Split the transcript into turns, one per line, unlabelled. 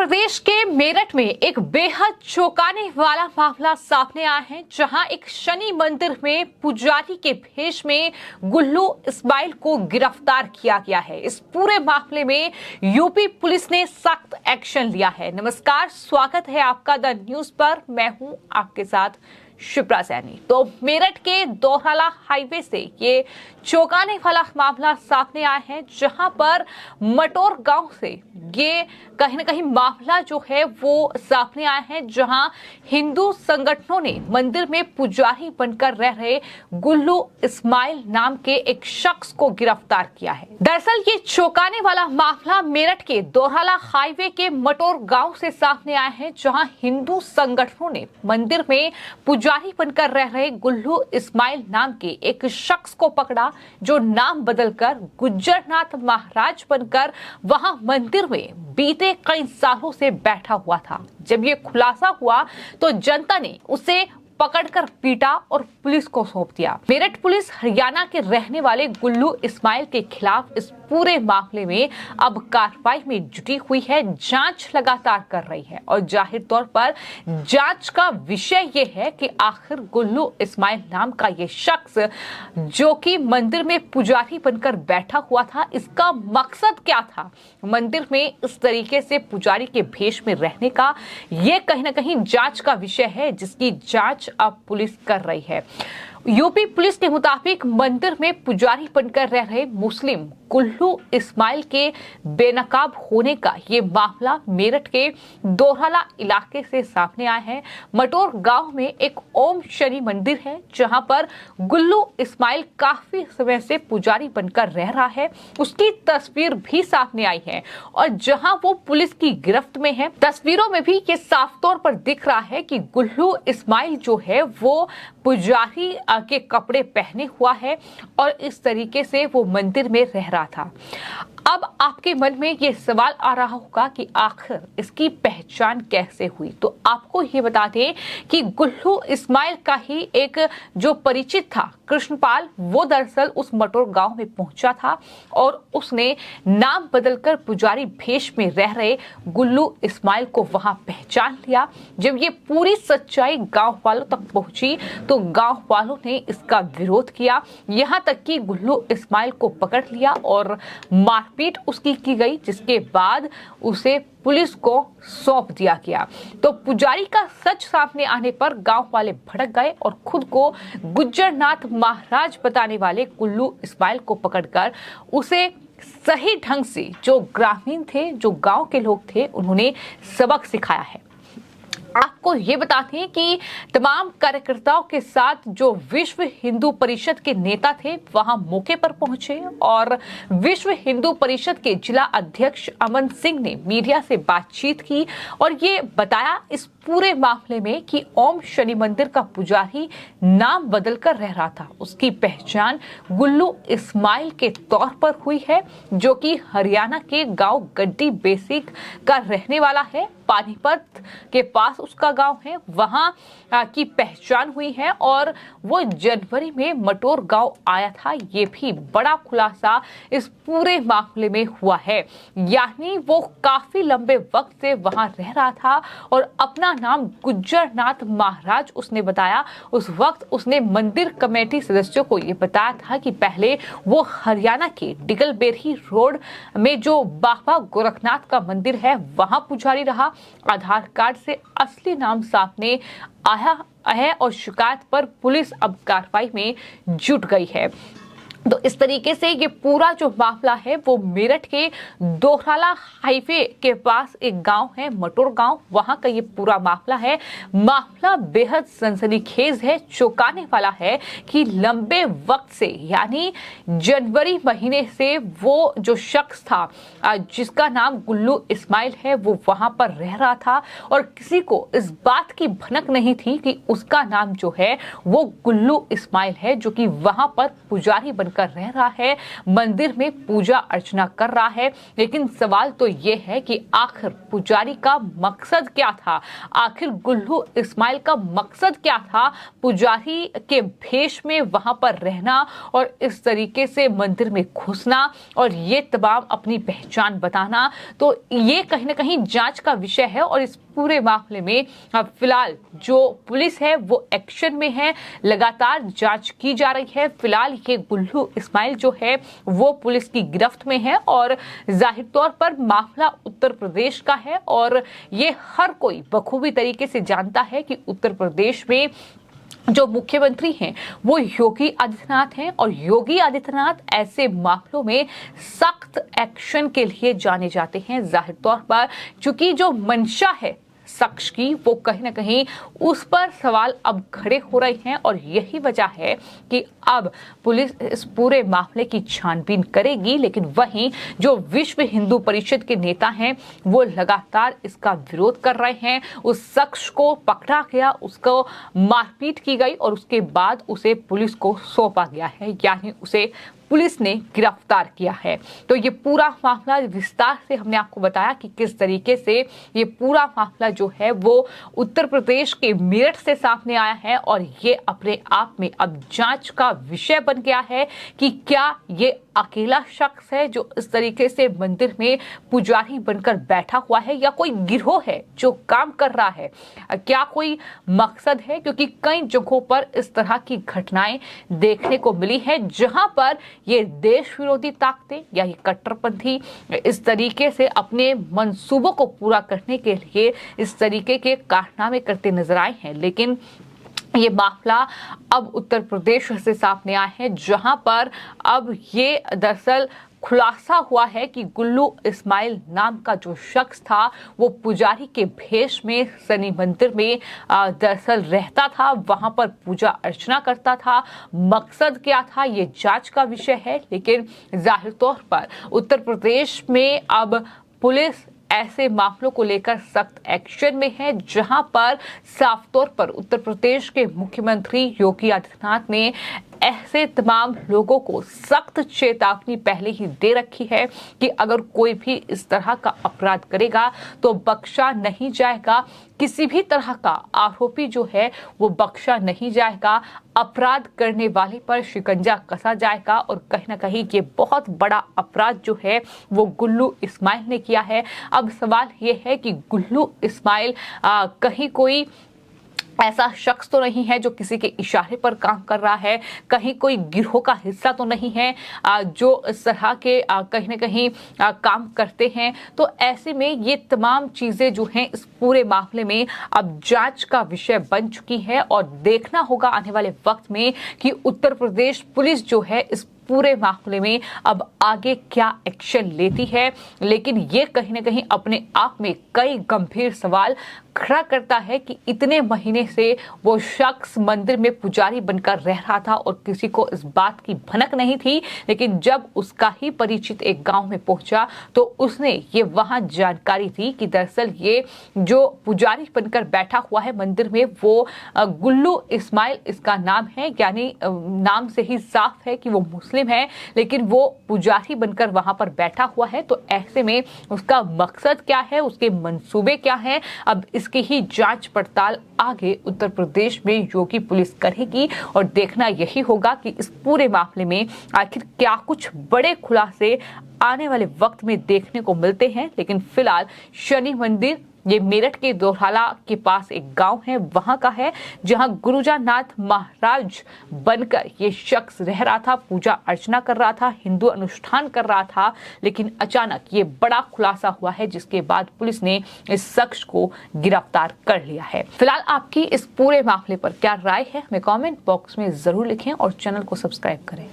प्रदेश के मेरठ में एक बेहद चौंकाने वाला मामला सामने आया है, जहां एक शनि मंदिर में पुजारी के भेष में गुल्लू इस्माइल को गिरफ्तार किया गया है। इस पूरे मामले में यूपी पुलिस ने सख्त एक्शन लिया है। नमस्कार, स्वागत है आपका द न्यूज पर। मैं हूं आपके साथ शिप्रा सैनी। तो मेरठ के दोहराला हाईवे से ये चौंकाने वाला मामला सामने आया है, जहां पर मटोर गांव से ये कहीं ना कहीं मामला जो है वो सामने आया है, जहां हिंदू संगठनों ने मंदिर में पुजारी बनकर रह रहे गुल्लू इस्माइल नाम के एक शख्स को गिरफ्तार किया है। दरअसल ये चौंकाने वाला मामला मेरठ के दोहराला हाईवे के मटोर गांव से सामने आया है, जहां हिंदू संगठनों ने मंदिर में पुजारी बनकर रह रहे गुल्लू इस्माइल नाम के एक शख्स को पकड़ा, जो नाम बदलकर गुज्जरनाथ महाराज बनकर वहां मंदिर में बीते कई सालों से बैठा हुआ था। जब ये खुलासा हुआ तो जनता ने उसे पकड़कर पीटा और पुलिस को सौंप दिया। मेरठ पुलिस हरियाणा के रहने वाले गुल्लू इस्माइल के खिलाफ इस पूरे मामले में अब कार्रवाई में जुटी हुई है, जांच लगातार कर रही है। और जाहिर तौर पर जांच का विषय ये है कि आखिर गुल्लू इस्माइल नाम का ये शख्स जो कि मंदिर में पुजारी बनकर बैठा हुआ था, इसका मकसद क्या था मंदिर में इस तरीके से पुजारी के भेष में रहने का। ये कहीं ना कहीं जांच का विषय है, जिसकी जांच अब पुलिस कर रही है। यूपी पुलिस के मुताबिक मंदिर में पुजारी बनकर रह रहे मुस्लिम गुल्लू इस्माइल के बेनकाब होने का ये मामला मेरठ के दोहराला इलाके से सामने आया है। मटोर गांव में एक ओम शनि मंदिर है, जहां पर गुल्लू इस्माइल काफी समय से पुजारी बनकर रह रहा है। उसकी तस्वीर भी सामने आई है और जहां वो पुलिस की गिरफ्त में है, तस्वीरों में भी ये साफ तौर पर दिख रहा है कि गुल्लू इस्माइल जो है वो पुजारी के कपड़े पहने हुआ है और इस तरीके से वो मंदिर में रह रहा था। अब आपके मन में ये सवाल आ रहा होगा कि आखिर इसकी पहचान कैसे हुई। तो आपको ये बता दें कि गुल्लू इस्माइल का ही एक जो परिचित था कृष्णपाल, वो दरअसल उस मटोर गांव में पहुंचा था और उसने नाम बदलकर पुजारी भेष में रह रहे गुल्लू इस्माइल को वहां पहचान लिया। जब ये पूरी सच्चाई गांव वालों तक पहुंची तो गांव वालों ने इसका विरोध किया, यहां तक कि गुल्लू इस्माइल को पकड़ लिया और मारपीट उसकी की गई, जिसके बाद उसे पुलिस को सौंप दिया गया। तो पुजारी का सच सामने आने पर गांव वाले भड़क गए और खुद को गुज्जरनाथ महाराज बताने वाले गुल्लू इस्माइल को पकड़कर उसे सही ढंग से जो ग्रामीण थे, जो गांव के लोग थे, उन्होंने सबक सिखाया है। आपको ये बताते हैं कि तमाम कार्यकर्ताओं के साथ जो विश्व हिंदू परिषद के नेता थे वहां मौके पर पहुंचे और विश्व हिंदू परिषद के जिला अध्यक्ष अमन सिंह ने मीडिया से बातचीत की और ये बताया इस पूरे मामले में कि ओम शनि मंदिर का पुजारी नाम बदलकर रह रहा था। उसकी पहचान गुल्लू इस्माइल के तौर पर हुई है, जो कि हरियाणा के गांव गड्डी बेसिक का रहने वाला है। पानीपत के पास उसका गांव है, वहां की पहचान हुई है और वो जनवरी में मटोर गांव आया था। ये भी बड़ा खुलासा इस पूरे मामले में हुआ है, यानी वो काफी लंबे वक्त से वहां रह रहा था और अपना नाम गुज्जरनाथ महाराज उसने बताया। उस वक्त उसने मंदिर कमेटी सदस्यों को ये बताया था कि पहले वो हरियाणा के डिगलबेरी रोड में जो बाबा गोरखनाथ का मंदिर है वहां पुजारी रहा। आधार कार्ड से असली नाम सामने आया है और शिकायत पर पुलिस अब कार्रवाई में जुट गई है। तो इस तरीके से ये पूरा जो मामला है वो मेरठ के दोहराला हाईवे के पास एक गांव है मटोर गांव, वहां का ये पूरा मामला है। मामला बेहद सनसनीखेज है, चौंकाने वाला है कि लंबे वक्त से यानी जनवरी महीने से वो जो शख्स था जिसका नाम गुल्लू इस्माइल है वो वहां पर रह रहा था और किसी को इस बात की भनक नहीं थी कि उसका नाम जो है वो गुल्लू इस्माइल है, जो कि वहां पर पुजारी बनकर बनकर रह रहा है, मंदिर में पूजा अर्चना कर रहा है। लेकिन सवाल तो ये है कि आखिर पुजारी का मकसद क्या था, आखिर गुल्लू इस्माइल का मकसद क्या था पुजारी के भेष में वहां पर रहना और इस तरीके से मंदिर में घुसना और ये तमाम अपनी पहचान बताना। तो ये कहीं ना कहीं जांच का विषय है और इस पूरे मामले में फिलहाल जो पुलिस है वो एक्शन में है, लगातार जांच की जा रही है। फिलहाल ये गुल्लू इस्माइल जो है वो पुलिस की गिरफ्त में है और जाहिर तौर पर मामला उत्तर प्रदेश का है और ये हर कोई बखूबी तरीके से जानता है कि उत्तर प्रदेश में जो मुख्यमंत्री हैं वो योगी आदित्यनाथ हैं और योगी आदित्यनाथ ऐसे मामलों में सख्त एक्शन के लिए जाने जाते हैं। जाहिर तौर पर चूंकि जो मंशा है शख्स की वो कहीं ना कहीं उस पर सवाल अब खड़े हो रहे हैं और यही वजह है कि अब पुलिस इस पूरे मामले की छानबीन करेगी। लेकिन वहीं जो विश्व हिंदू परिषद के नेता हैं वो लगातार इसका विरोध कर रहे हैं। उस शख्स को पकड़ा गया, उसको मारपीट की गई और उसके बाद उसे पुलिस को सौंपा गया है, यानी उसे पुलिस ने गिरफ्तार किया है। तो ये पूरा मामला विस्तार से हमने आपको बताया कि किस तरीके से ये पूरा मामला जो है वो उत्तर प्रदेश के मेरठ से सामने आया है और ये अपने आप में अब जांच का विषय बन गया है कि क्या ये अकेला शख्स है जो इस तरीके से मंदिर में पुजारी बनकर बैठा हुआ है या कोई गिरोह है जो काम कर रहा है, क्या कोई मकसद है। क्योंकि कई जगहों पर इस तरह की घटनाएं देखने को मिली है जहां पर ये देश विरोधी ताकतें या ये कट्टरपंथी इस तरीके से अपने मंसूबों को पूरा करने के लिए इस तरीके के कारनामे करते नजर आए हैं। लेकिन ये मामला अब उत्तर प्रदेश से सामने आया है जहां पर अब ये दरअसल खुलासा हुआ है कि गुल्लू इस्माइल नाम का जो शख्स था वो पुजारी के भेष में शनि मंदिर में दरअसल रहता था, वहां पर पूजा अर्चना करता था। मकसद क्या था ये जांच का विषय है। लेकिन जाहिर तौर पर उत्तर प्रदेश में अब पुलिस ऐसे मामलों को लेकर सख्त एक्शन में है जहां पर साफ तौर पर उत्तर प्रदेश के मुख्यमंत्री योगी आदित्यनाथ ने ऐसे तमाम लोगों को सख्त चेतावनी पहले ही दे रखी है कि अगर कोई भी इस तरह का अपराध करेगा तो बख्शा नहीं जाएगा। किसी भी तरह का आरोपी जो है वो बख्शा नहीं जाएगा, अपराध करने वाले पर शिकंजा कसा जाएगा। और कहीं ना कहीं ये बहुत बड़ा अपराध जो है वो गुल्लू इस्माइल ने किया है। अब सवाल ये है कि गुल्लू इस्माइल कहीं कोई ऐसा शख्स तो नहीं है जो किसी के इशारे पर काम कर रहा है, कहीं कोई गिरोह का हिस्सा तो नहीं है जो इस तरह के कहीं ना कहीं काम करते हैं। तो ऐसे में ये तमाम चीजें जो हैं इस पूरे मामले में अब जांच का विषय बन चुकी है और देखना होगा आने वाले वक्त में कि उत्तर प्रदेश पुलिस जो है इस पूरे मामले में अब आगे क्या एक्शन लेती है। लेकिन ये कहीं ना कहीं अपने आप में कई गंभीर सवाल खड़ा करता है कि इतने महीने से वो शख्स मंदिर में पुजारी बनकर रह रहा था और किसी को इस बात की भनक नहीं थी। लेकिन जब उसका ही परिचित एक गांव में पहुंचा तो उसने ये वहां जानकारी दी कि दरअसल ये जो पुजारी बनकर बैठा हुआ है मंदिर में वो गुल्लू इस्माइल इसका नाम है, यानी नाम से ही साफ है कि वो मुस्लिम है, लेकिन वो पुजारी बनकर वहां पर बैठा हुआ है। तो ऐसे में उसका मकसद क्या है, उसके मंसूबे क्या हैं, अब इसकी ही जांच पड़ताल आगे उत्तर प्रदेश में योगी पुलिस करेगी और देखना यही होगा कि इस पूरे मामले में आखिर क्या कुछ बड़े खुलासे आने वाले वक्त में देखने को मिलते हैं। लेकिन फिलहाल शनि मंदिर ये मेरठ के दोराला के पास एक गांव है, वहां का है जहां गुरुजानाथ महाराज बनकर ये शख्स रह रहा था, पूजा अर्चना कर रहा था, हिंदू अनुष्ठान कर रहा था। लेकिन अचानक ये बड़ा खुलासा हुआ है जिसके बाद पुलिस ने इस शख्स को गिरफ्तार कर लिया है। फिलहाल आपकी इस पूरे मामले पर क्या राय है हमें कमेंट बॉक्स में जरूर लिखें और चैनल को सब्सक्राइब करें।